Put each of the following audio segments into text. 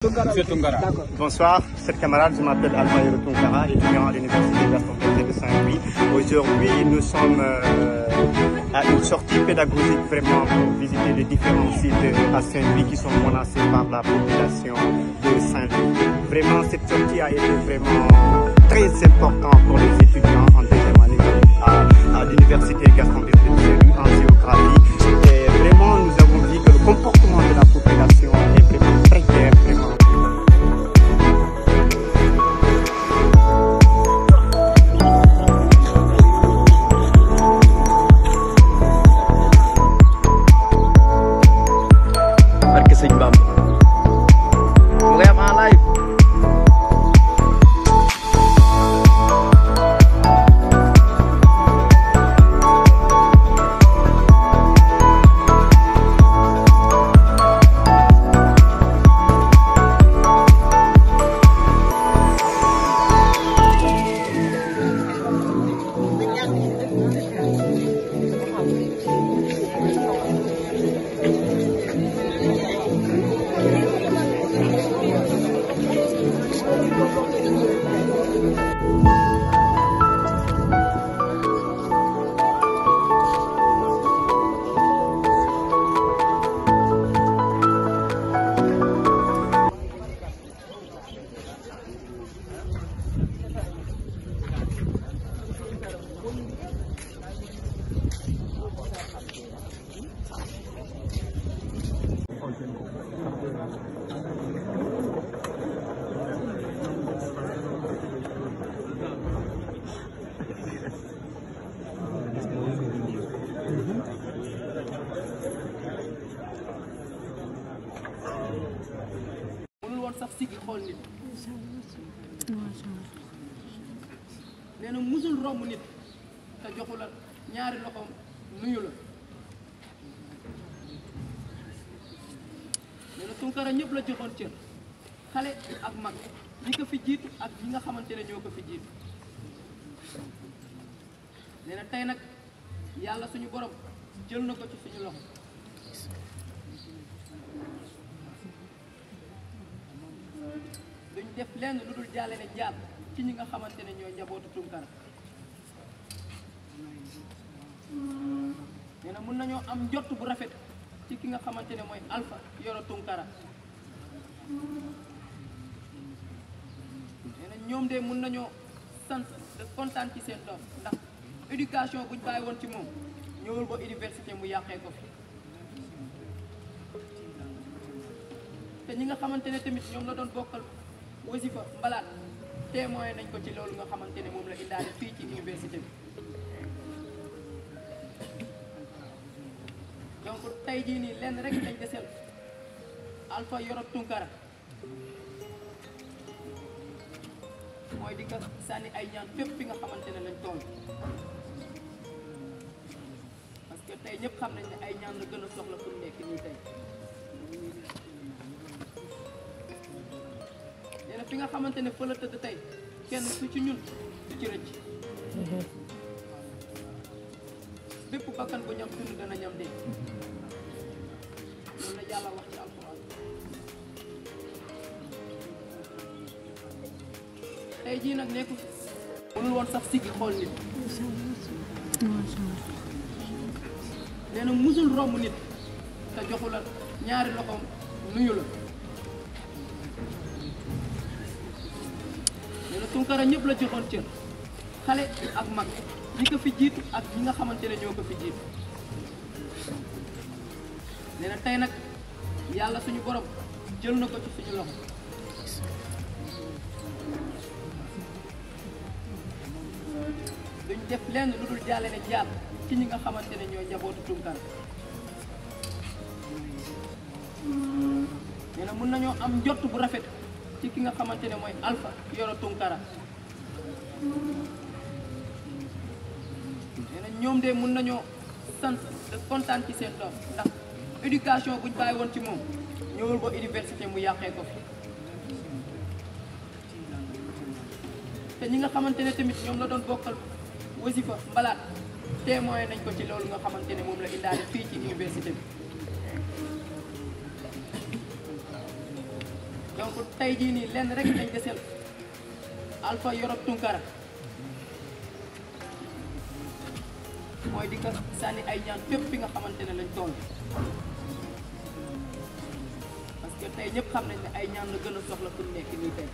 Monsieur Tounkara. Bonsoir, chers camarades, je m'appelle Alpha Yoro Tounkara, étudiant à l'Université Gaston Berger de Saint-Louis. Aujourd'hui, nous sommes à une sortie pédagogique vraiment pour visiter les différents sites à Saint-Louis qui sont menacés par la population de Saint-Louis. Vraiment, cette sortie a été vraiment très importante pour les étudiants en deuxième année à l'Université Gaston Berger de Saint-Louis en géographie. Et vraiment, nous avons vu que le comportement de la population est vraiment précaire, vraiment. Barke Sëñ Bamba mu ngi am en live. mënul woon sax siggi xool nit nee na musul romb nit te joxu la ñaari loxoom nuyu la nee na Tounkara ñëpp la joxoon cër xale ak mag ñi ko fi jiitu ak ñi nga xamante ne ñoo ko fi jiitu nee na tey nag yàlla suñu borom jël na ko ci suñu loxo duñ def lenn lu dul jàlle ne jaar ci ñi nga xamante ne ñooy njabootu Tounkara nee na mun nañoo am njott bu rafet ci ki nga xamante ne mooy Alpha Yoro Tounkara nee na ñoom de mun nañoo sant de kontaan ci seen doom ndax éducation buñ bàyyi woon ci moom ñëwul ba université mu yàqee ko fi te ñi nga xamante ne tamit ñoom la doon bokkal wasifa mbalaat témoin nañ ko ci loolu nga xamante ne moom la indaale fii ci université bi donc tey jii nii lenn rek lañ desel Alpha Yoro Tounkara mooy di ko sànni ay ñaan fépp fi nga xamante ne lañ toll parce que tey ñëpp xam nañ ne ay ñaan la gën a soxla fu mu nekk nii tey nee na fi nga xamante ne fa la tëdd tey kenn ku ci ñun du ci rëcc bépp bakkan bu ñam dund dana ñam dee loolu la yàlla wax ci alxuraan tey jii nag nekku mënul woon sax siggi xool nit nee na musul romb nit te joxu la ñaari loxoom nuyu la nee na Tounkara ñëpp la joxoon cër xale ak mag ñi ko fi jiitu ak ñi nga xamante ne ñoo ko fi jiitu nee na tey nag yàlla suñu borom jël na ko ci suñu loxo duñ def lenn lu dul jàlle ne jaar ci ñi nga xamante ne ñooy njabootu Tounkara nee na mun nañoo am njott bu rafet ci ki nga xamante ne mooy Alpha Yoro Tounkara nee na ñoom de mun nañoo sant de kontaan ci seen doom ndax éducation buñ bàyyi woon ci moom ñëwul ba université mu yàqee ko fi te ñi nga xamante ne tamit ñoom la doon bokkal wasifa mbalaat témoin nañ ko ci loolu nga xamante ne moom la indaale fii ci université bi donc tey jii nii lenn rek lañ desel Alpha Yoro Tunkara mooy di ko sànni ay ñaan fépp fi nga xamante ne lañ toll parce que tey ñëpp xam nañ ne ay ñaan la gën a soxla pour nekk nii tey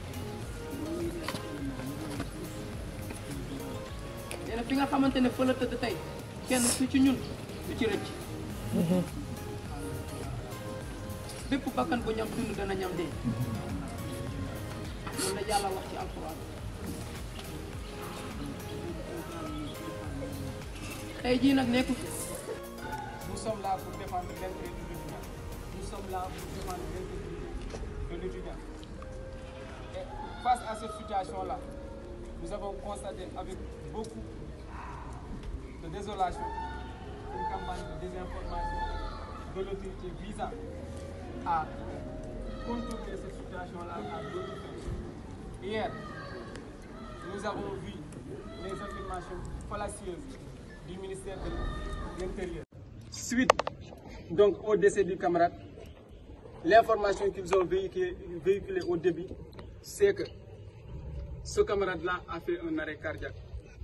nee na fi nga xamante ne fa la tëdd tey kenn su ci ñun du ci rëcc bépp bakkan bu ñam dund dana ñam dee loolu la yàlla wax ci alxuraan tey jii nag nekku fi. Nous sommes là pour défendre l'intérêt de l'étudiant. Nous sommes là pour défendre l'intérêt de l'étudiant. Et face à cette situation-là, nous avons constaté avec beaucoup de désolation une campagne de désinformation de l'autorité visant à contourner cette situation-là à d'autres fins. Hier, nous avons vu les affirmations fallacieuses du ministère de l'Intérieur. Suite donc au décès du camarade, l'information qu'ils ont véhiculée au début, c'est que ce camarade-là a fait un arrêt cardiaque,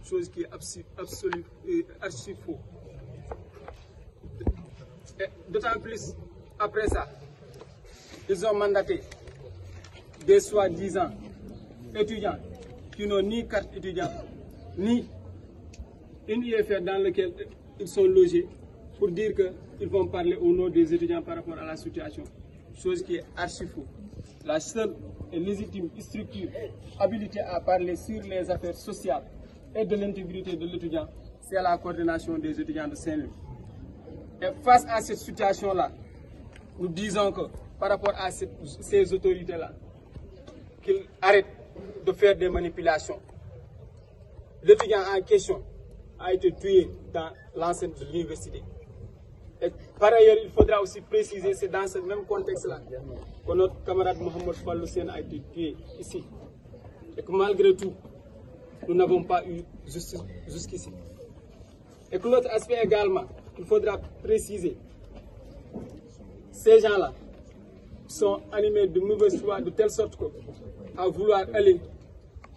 chose qui est absolue et archi faux. D'autant plus, après ça, ils ont mandaté des soi-disant étudiants qui n'ont ni carte étudiant, ni une UFR dans laquelle ils sont logés pour dire qu'ils vont parler au nom des étudiants par rapport à la situation, chose qui est archi faux. La seule et légitime structure habilitée à parler sur les affaires sociales et de l'intégrité de l'étudiant, c'est la coordination des étudiants de Saint-Louis. Et face à cette situation-là, nous disons que par rapport à ces autorités-là, qu'ils arrêtent de faire des manipulations. L'étudiant en question a été tué dans l'enceinte de l'université. Et par ailleurs, il faudra aussi préciser, c'est dans ce même contexte-là que notre camarade Mohamed Falloussène a été tué ici. Et que malgré tout, nous n'avons pas eu justice jusqu'ici. Et que l'autre aspect également, il faudra préciser, ces gens-là sont animés de mauvaise foi de telle sorte qu'à vouloir aller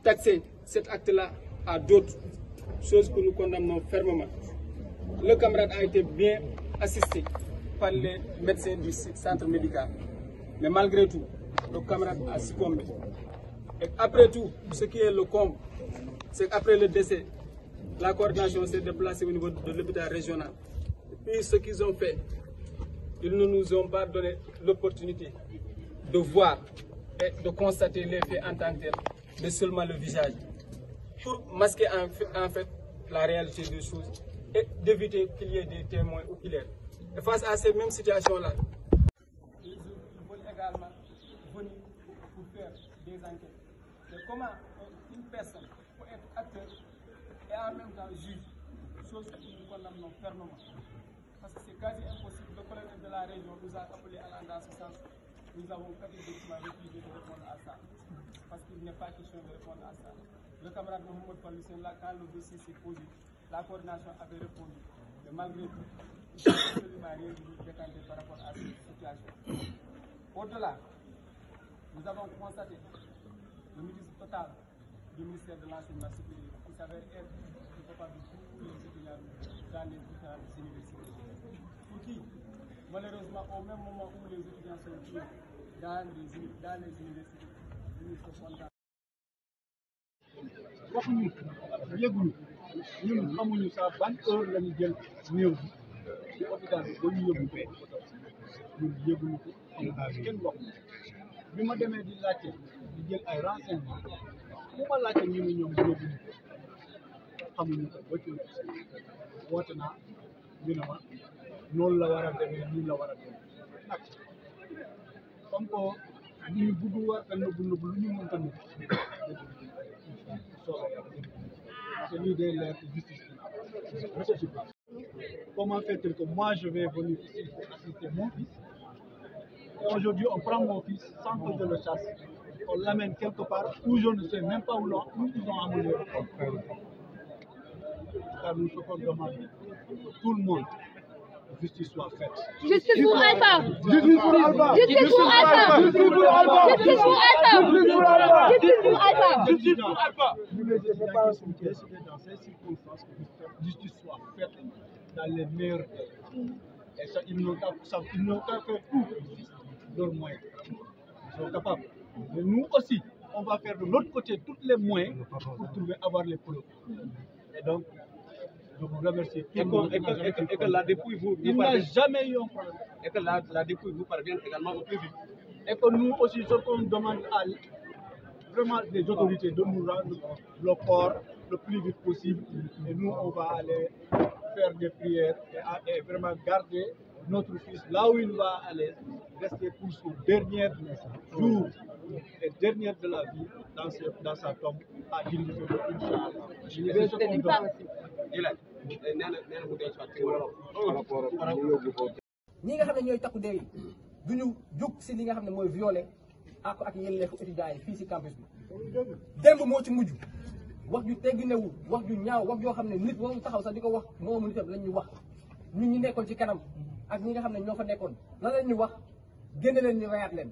taxer cet acte-là à d'autres, chose que nous condamnons fermement. Le camarade a été bien assisté par les médecins du centre médical. Mais malgré tout, le camarade a succombé. Et après tout, ce qui est le comble, c'est qu'après le décès, la coordination s'est déplacée au niveau de l'hôpital régional. Et puis ce qu'ils ont fait, ils ne nous ont pas donné l'opportunité de voir et de constater les faits en tant que tels, mais seulement le visage, pour masquer en fait la réalité des choses et d'éviter qu'il y ait des témoins oculaires. Et face à ces mêmes situations-là, ils veulent également venir pour faire des enquêtes. Mais comment une personne peut être acteur et en même temps juge, chose que nous condamnons fermement. Parce que c'est quasi impossible. Le colonel de la région nous a appelé à dans ce sens. Nous avons catégoriquement refusé de répondre à ça. Parce qu'il n'est pas question de répondre à ça. Le camarade Mohamed Falloussène, là, quand le dossier s'est posé, la coordination avait répondu. Mais malgré tout, il n'y a absolument rien de décanté par rapport à cette situation. Au-delà, nous avons constaté le ministre total du ministère de l'Enseignement supérieur qui s'avère être le papa de tous les étudiants dans les différentes universités. Pour qui, malheureusement, au même moment où les étudiants sont tués dans les universités, ils sont contents. waxuñu yëguñu ñun xamuñu sax ban heure la ñu jël néew bi ci hôpital bi ba ñu yóbbu fee ñun yëguñu ko kenn waxuñu bi ma demee di laajte di jël ay renseignements bu ma laajte ñu ne ñoom yëguñu ko xamuñu ko ba ci woote naa ñu ne ma noonu la war a demee nii la war a demee nag comme que ñu bëgg war a nëbbu lu ñu mënta nëbbu c'est l'idée de la justice. Comment fait-il que moi je vais venir ici pour assister mon fils et aujourd'hui on prend mon fils sans que je le chasse, on l'amène quelque part où je ne sais même pas où ils ont amené le corps. Car nous ce qu'on demande, tout le monde, justice soit faite. Justice pour Alpha. Justice pour Alpha. Justice pour Alpha. Justice pour Alpha. Justice pour Alpha. Justice pour Alpha. Justice pour Alpha. Nous les présidents qui sont décidés dans ces circonstances que justice soit faite dans les meilleurs délais. Et ça, ils n'ont qu'à faire tout leurs moyens. Ils sont capables. Mais nous aussi, on va faire de notre côté tous les moyens pour trouver, avoir les preuves. Et donc, je vous remercie. Et que la dépouille vous il n'a jamais eu un problème. Et que la dépouille vous parvienne également au plus vite. Et que nous aussi, ce qu'on demande à vraiment les autorités de nous rendre le corps le plus vite possible. Et nous, on va aller faire des prières et vraiment garder notre fils là où il va aller, rester pour son dernier jour et dernier de la vie dans sa tombe à Guinée. C'est ce qu'on demande. ñi nga xam ne ñooy takku der yi du ñu jug si li nga xam ne mooy violé ak yelleefu étudiants yi fii si campus bi démb moo ci mujj wax ju tegginewul wax ju ñaaw wax joo xam ne nit waru taxaw sax di ko wax moomu nitam lañ ñu wax ñun ñi nekkoon ci kanam ak ñi nga xam ne ñoo fa nekkoon lan lañ ñu wax génne leen ñu reyaat leen.